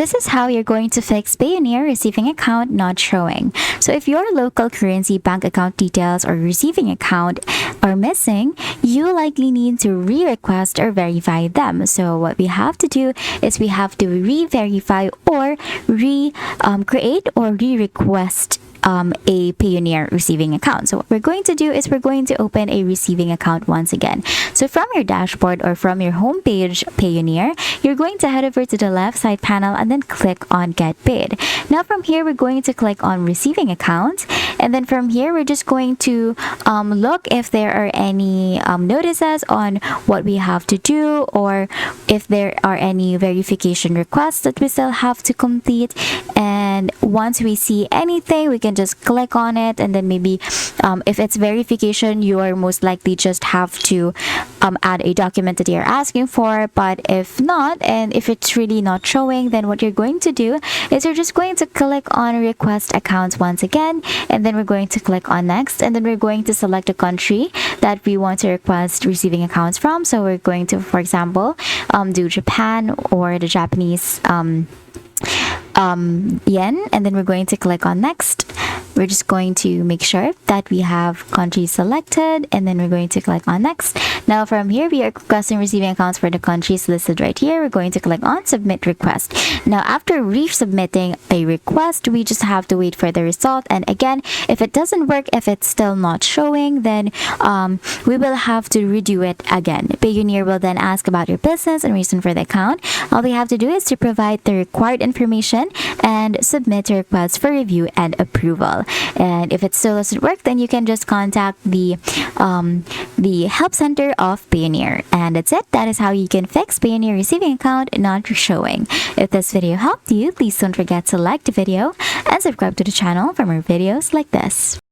This is how you're going to fix Payoneer receiving account not showing. So if your local currency bank account details or receiving account are missing, you likely need to re-request or verify them. So what we have to do is we have to re-verify or create or re-request a Payoneer receiving account. So what we're going to do is we're going to open a receiving account once again. So from your dashboard or from your homepage Payoneer, you're going to head over to the left side panel and then click on Get Paid. Now from here, we're going to click on Receiving Account. And then from here, we're just going to look if there are any notices on what we have to do, or if there are any verification requests that we still have to complete. And once we see anything, we can just click on it, and then maybe if it's verification, you are most likely just have to add a document that you're asking for. But if not, and if it's really not showing, then what you're going to do is you're just going to click on Request Accounts once again, and then we're going to click on Next, and then we're going to select a country that we want to request receiving accounts from. So we're going to, for example, do Japan or the Japanese yen, and then we're going to click on Next. We're just going to make sure that we have country selected, and then we're going to click on Next. Now from here, we are requesting receiving accounts for the countries listed right here. We're going to click on Submit Request. Now after resubmitting a request, we just have to wait for the result. And again, if it doesn't work, if it's still not showing, then we will have to redo it again. Payoneer will then ask about your business and reason for the account. All we have to do is to provide the required information and submit a request for review and approval. And if it still doesn't work, then you can just contact the help center of Payoneer. And that's it. That is how you can fix Payoneer receiving account not showing. If this video helped you, please don't forget to like the video and subscribe to the channel for more videos like this.